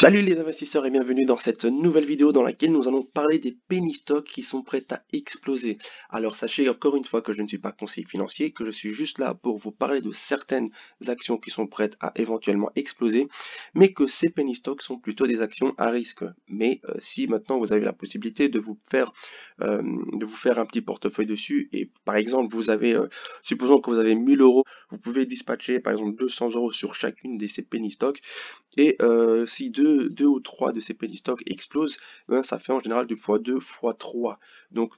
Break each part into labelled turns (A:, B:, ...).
A: Salut les investisseurs et bienvenue dans cette nouvelle vidéo dans laquelle nous allons parler des penny stocks qui sont prêts à exploser. Alors sachez encore une fois que je ne suis pas conseiller financier, que je suis juste là pour vous parler de certaines actions qui sont prêtes à éventuellement exploser, mais que ces penny stocks sont plutôt des actions à risque. Mais si maintenant vous avez la possibilité de vous faire un petit portefeuille dessus et par exemple vous avez, supposons que vous avez 1000 euros, vous pouvez dispatcher par exemple 200 euros sur chacune de ces penny stocks. Et si deux ou trois de ces penny stocks explosent, ben, ça fait en général du x2, x3. Donc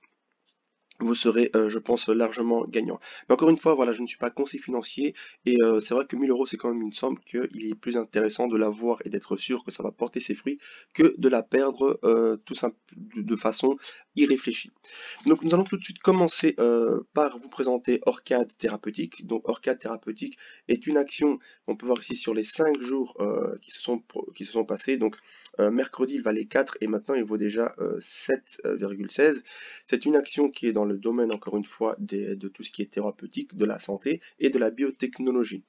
A: vous serez, je pense, largement gagnant. Mais encore une fois, voilà, je ne suis pas conseiller financier et c'est vrai que 1000 euros, c'est quand même une somme qu'il est plus intéressant de l'avoir et d'être sûr que ça va porter ses fruits que de la perdre tout simple, de façon irréfléchie. Donc nous allons tout de suite commencer par vous présenter Orcade Thérapeutique. Donc Orcade Thérapeutique est une action qu'on peut voir ici sur les 5 jours qui se sont passés. Donc mercredi il valait 4 et maintenant il vaut déjà 7,16. C'est une action qui est dans le domaine encore une fois de tout ce qui est thérapeutique, de la santé et de la biotechnologie.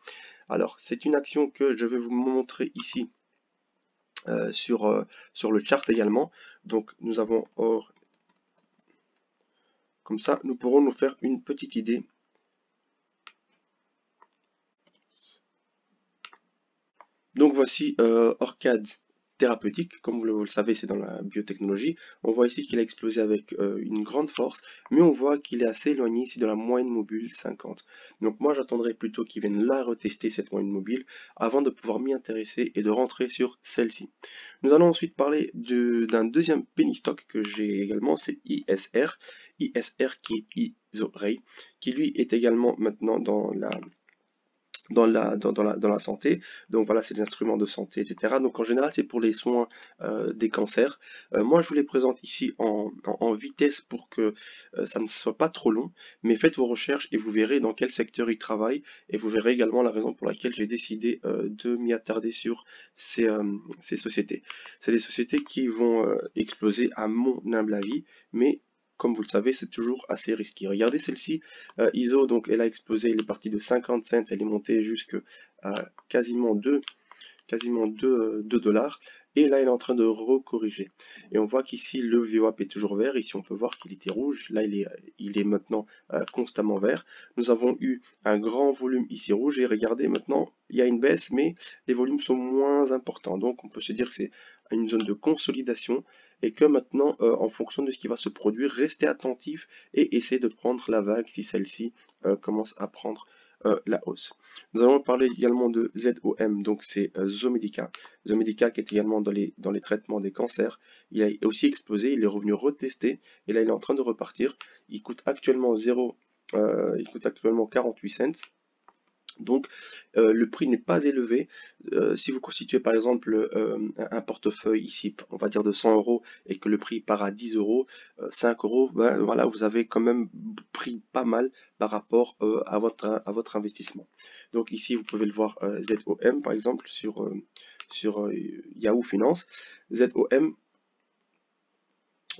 A: Alors c'est une action que je vais vous montrer ici sur le chart également. Donc nous avons comme ça, nous pourrons nous faire une petite idée. Donc voici Orcade Thérapeutique, comme vous le savez, c'est dans la biotechnologie. On voit ici qu'il a explosé avec une grande force, mais on voit qu'il est assez éloigné ici de la moyenne mobile 50. Donc moi j'attendrai plutôt qu'il vienne la retester, cette moyenne mobile, avant de pouvoir m'y intéresser et de rentrer sur celle-ci. Nous allons ensuite parler d'un deuxième penny stock que j'ai également, c'est ISR. ISR qui est ISOREI, qui lui est également maintenant dans la santé. Donc voilà, c'est des instruments de santé, etc. Donc en général, c'est pour les soins des cancers. Moi, je vous les présente ici en vitesse pour que ça ne soit pas trop long. Mais faites vos recherches et vous verrez dans quel secteur ils travaillent. Et vous verrez également la raison pour laquelle j'ai décidé de m'y attarder sur ces sociétés. C'est des sociétés qui vont exploser à mon humble avis, mais comme vous le savez, c'est toujours assez risqué. Regardez celle-ci, ISO, donc elle a explosé, elle est partie de 50 cents, elle est montée jusqu'à quasiment 2 $. Et là, elle est en train de recorriger. Et on voit qu'ici, le VWAP est toujours vert. Ici, on peut voir qu'il était rouge. Là, il est maintenant constamment vert. Nous avons eu un grand volume ici rouge. Et regardez, maintenant, il y a une baisse, mais les volumes sont moins importants. Donc, on peut se dire que c'est une zone de consolidation. Et que maintenant, en fonction de ce qui va se produire, restez attentif et essayez de prendre la vague si celle-ci commence à prendre la hausse. Nous allons parler également de ZOM, donc c'est Zomedica. Zomedica qui est également dans les traitements des cancers. Il a aussi explosé, il est revenu retester, et là il est en train de repartir. Il coûte actuellement 48 cents. Donc le prix n'est pas élevé. Si vous constituez par exemple un portefeuille ici, on va dire de 100 euros, et que le prix part à 10 euros, 5 euros, ben voilà, vous avez quand même pris pas mal par rapport à votre investissement. Donc ici, vous pouvez le voir ZOM par exemple sur Yahoo Finance. ZOM,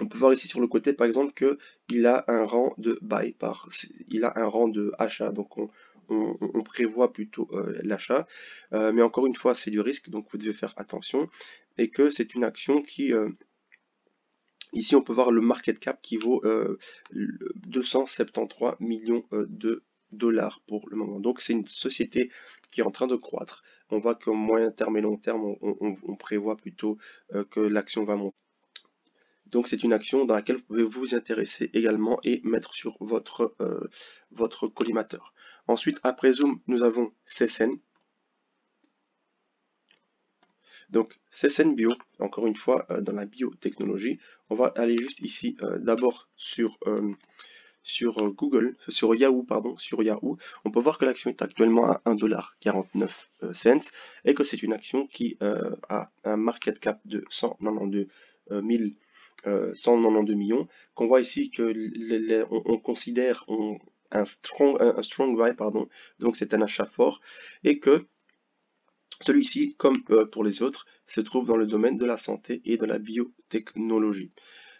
A: on peut voir ici sur le côté par exemple qu'il a un rang de buy, il a un rang de achat, donc on prévoit plutôt l'achat, mais encore une fois c'est du risque, donc vous devez faire attention, et que c'est une action qui, ici on peut voir le market cap qui vaut 273 millions de dollars pour le moment, donc c'est une société qui est en train de croître. On voit qu'au moyen terme et long terme on prévoit plutôt que l'action va monter. Donc c'est une action dans laquelle vous pouvez vous intéresser également et mettre sur votre collimateur. Ensuite, après Zoom, nous avons CSN. Donc CSN Bio, encore une fois, dans la biotechnologie. On va aller juste ici, d'abord sur Google, sur Yahoo, pardon, sur Yahoo. On peut voir que l'action est actuellement à 1,49 $ et que c'est une action qui a un market cap de 192 millions, qu'on voit ici que on considère un strong buy, pardon, donc c'est un achat fort, et que celui-ci, comme pour les autres, se trouve dans le domaine de la santé et de la biotechnologie.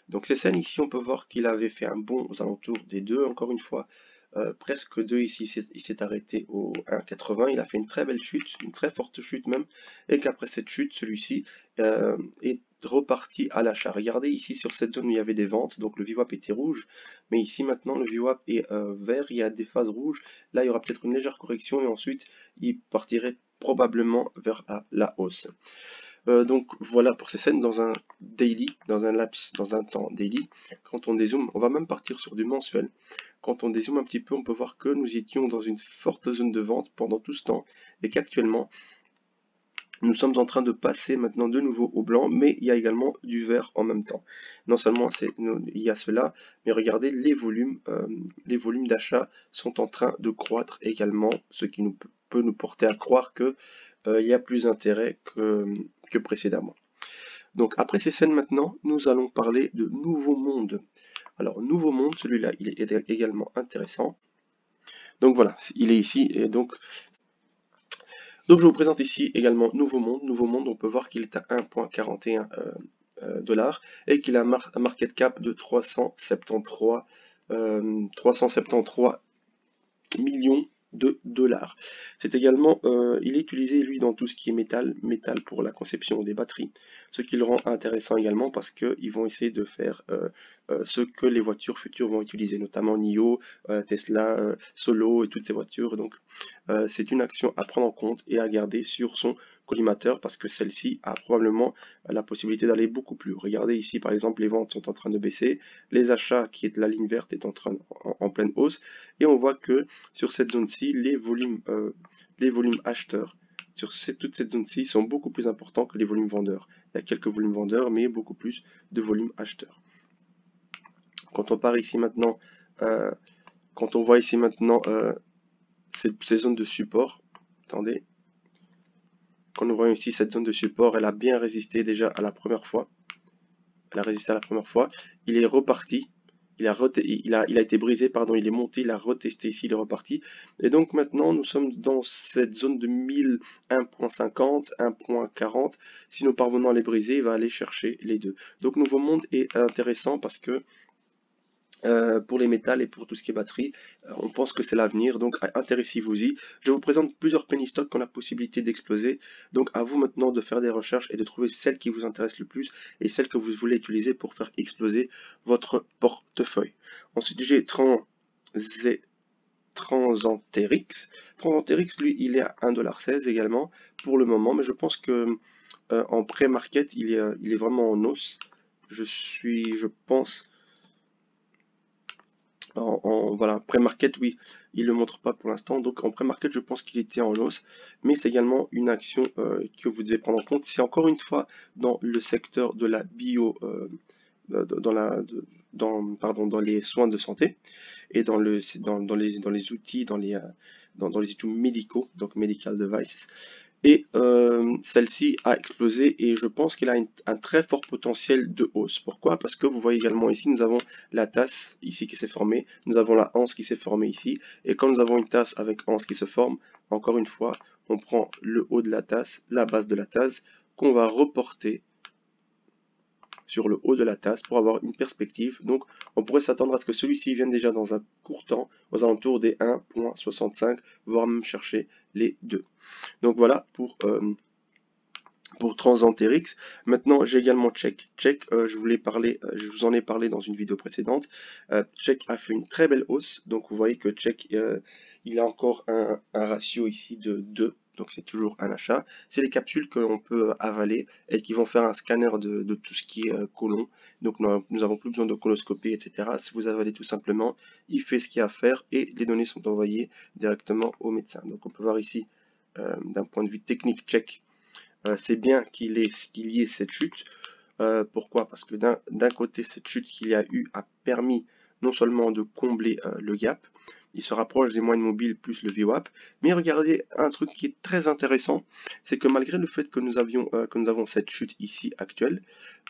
A: Donc CSN ici, on peut voir qu'il avait fait un bond aux alentours des 2, encore une fois, presque 2 ici, il s'est arrêté au 1,80, il a fait une très belle chute, une très forte chute même, et qu'après cette chute, celui-ci est reparti à l'achat. Regardez ici sur cette zone où il y avait des ventes, donc le VWAP était rouge, mais ici maintenant le VWAP est vert, il y a des phases rouges, là il y aura peut-être une légère correction et ensuite il partirait probablement vers la hausse. Donc voilà pour ces scènes dans un daily, dans un laps, dans un temps daily. Quand on dézoome, on va même partir sur du mensuel. Quand on dézoome un petit peu, on peut voir que nous étions dans une forte zone de vente pendant tout ce temps et qu'actuellement, nous sommes en train de passer maintenant de nouveau au blanc, mais il y a également du vert en même temps. Non seulement il y a cela, mais regardez, les volumes d'achat sont en train de croître également, ce qui peut nous porter à croire que il y a plus d'intérêt que précédemment. Donc après ces scènes maintenant, nous allons parler de Nouveau Monde. Alors Nouveau Monde, celui-là, il est également intéressant. Donc voilà, il est ici et donc je vous présente ici également Nouveau Monde. Nouveau Monde, on peut voir qu'il est à 1,41 dollars et qu'il a un market cap de 373 millions de dollars. C'est également, il est utilisé lui dans tout ce qui est métal pour la conception des batteries, ce qui le rend intéressant également parce qu'ils vont essayer de faire ce que les voitures futures vont utiliser, notamment NIO, Tesla, Solo et toutes ces voitures. Donc c'est une action à prendre en compte et à garder sur son collimateur parce que celle-ci a probablement la possibilité d'aller beaucoup plus haut. Regardez ici par exemple, les ventes sont en train de baisser, les achats qui est de la ligne verte est en pleine hausse et on voit que sur cette zone-ci, les volumes acheteurs sur toute cette zone-ci sont beaucoup plus importants que les volumes vendeurs. Il y a quelques volumes vendeurs, mais beaucoup plus de volumes acheteurs. Quand on part ici maintenant, quand on voit ici maintenant ces zones de support, attendez, quand nous voyons ici cette zone de support, elle a bien résisté déjà à la première fois. Elle a résisté à la première fois. Il est reparti. Il a été brisé, pardon, il est monté, il a retesté ici, il est reparti. Et donc maintenant, nous sommes dans cette zone de 1.50, 1.40. Si nous parvenons à les briser, il va aller chercher les deux. Donc Nouveau Monde est intéressant parce que pour les métals et pour tout ce qui est batterie, on pense que c'est l'avenir, donc intéressez-vous-y. Je vous présente plusieurs penny stocks qui ont la possibilité d'exploser, donc à vous maintenant de faire des recherches et de trouver celle qui vous intéresse le plus et celle que vous voulez utiliser pour faire exploser votre portefeuille. Ensuite j'ai Transanterix. Transanterix, lui, il est à 1,16$ également pour le moment, mais je pense que en pré-market, il est vraiment en hausse. Je pense... voilà, pré-market, oui, il ne le montre pas pour l'instant. Donc en pré-market, je pense qu'il était en hausse, mais c'est également une action que vous devez prendre en compte. C'est encore une fois dans le secteur de la bio, dans les soins de santé et dans les outils, dans les outils médicaux, donc medical devices. Et celle-ci a explosé et je pense qu'elle a un très fort potentiel de hausse. Pourquoi? Parce que vous voyez également ici, nous avons la tasse ici qui s'est formée, nous avons la anse qui s'est formée ici, et quand nous avons une tasse avec anse qui se forme, encore une fois, on prend le haut de la tasse, la base de la tasse, qu'on va reporter sur le haut de la tasse pour avoir une perspective. Donc on pourrait s'attendre à ce que celui-ci vienne déjà dans un court temps aux alentours des 1.65, voire même chercher les 2. Donc voilà pour Transanterix. Maintenant, j'ai également Check. Check, je vous en ai parlé dans une vidéo précédente. Check a fait une très belle hausse. Donc, vous voyez que Check, il a encore un ratio ici de 2. Donc, c'est toujours un achat. C'est les capsules que l'on peut avaler et qui vont faire un scanner de tout ce qui est côlon. Donc, nous n'avons plus besoin de coloscopie, etc. Si vous avalez tout simplement, il fait ce qu'il y a à faire et les données sont envoyées directement au médecin. Donc, on peut voir ici, d'un point de vue technique, Check. C'est bien qu'il y ait cette chute. Pourquoi? Parce que d'un côté, cette chute qu'il y a eu a permis non seulement de combler le gap, il se rapproche des moyennes mobiles plus le VWAP, mais regardez un truc qui est très intéressant, c'est que malgré le fait que nous avons cette chute ici actuelle,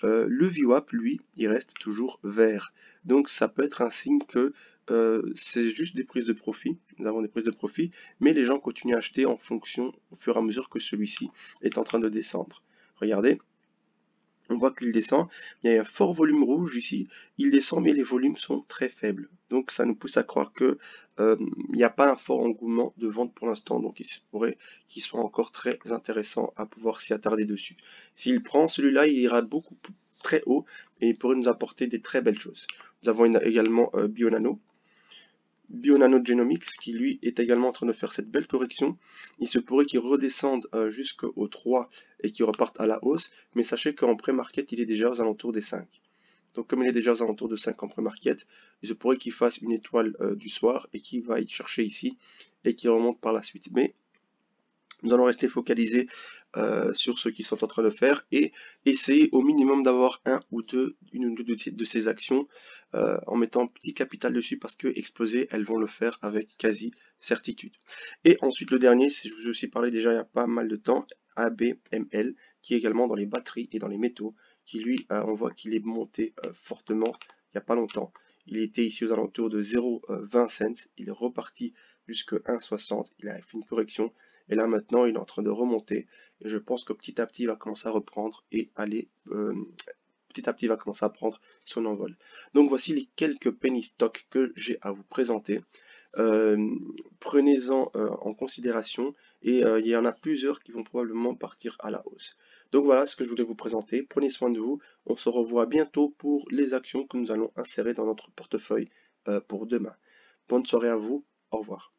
A: le VWAP, lui, il reste toujours vert. Donc ça peut être un signe que c'est juste des prises de profit, nous avons des prises de profit, mais les gens continuent à acheter en fonction, au fur et à mesure que celui-ci est en train de descendre. Regardez, on voit qu'il descend, il y a un fort volume rouge ici, il descend mais les volumes sont très faibles. Donc ça nous pousse à croire que il n'y a pas un fort engouement de vente pour l'instant, donc il se pourrait qu'il soit encore très intéressant à pouvoir s'y attarder dessus. S'il prend celui-là, il ira beaucoup très haut et il pourrait nous apporter des très belles choses. Nous avons également Bionano. Bionano Genomics qui lui est également en train de faire cette belle correction. Il se pourrait qu'il redescende jusqu'au 3 et qu'il reparte à la hausse, mais sachez qu'en pré-market il est déjà aux alentours des 5. Donc comme il est déjà aux alentours de 5 en pré-market, il se pourrait qu'il fasse une étoile du soir et qu'il va y chercher ici et qu'il remonte par la suite. Mais nous allons rester focalisés sur ce qu'ils sont en train de faire et essayer au minimum d'avoir une ou deux de ces actions en mettant petit capital dessus parce que exploser, elles vont le faire avec quasi certitude. Et ensuite le dernier, je vous ai aussi parlé déjà il y a pas mal de temps, ABML, qui est également dans les batteries et dans les métaux, qui lui, on voit qu'il est monté fortement il n'y a pas longtemps. Il était ici aux alentours de 0,20 cents, il est reparti jusqu'à 1,60, il a fait une correction. Et là maintenant, il est en train de remonter. Et je pense que petit à petit, il va commencer à reprendre et aller petit à petit, il va commencer à prendre son envol. Donc voici les quelques penny stocks que j'ai à vous présenter. Prenez-en en considération et il y en a plusieurs qui vont probablement partir à la hausse. Donc voilà ce que je voulais vous présenter. Prenez soin de vous. On se revoit bientôt pour les actions que nous allons insérer dans notre portefeuille pour demain. Bonne soirée à vous. Au revoir.